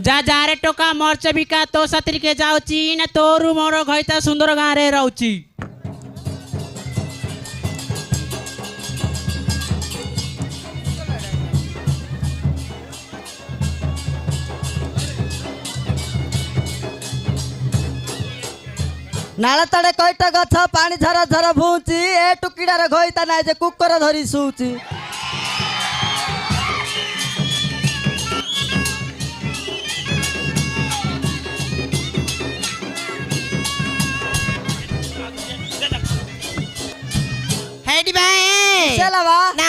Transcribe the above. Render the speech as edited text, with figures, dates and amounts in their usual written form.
जा जा रे टोका मर्च बिका तो साथी के जाउची ना तोरु मोर घइता सुंदर गाँ रे रहउची। नाला तड़े कईटा गछ पानी झर झर भूची ए टुकीडार घईता ना जे कुकर धरी सुची। हेडी भाई चलावा ना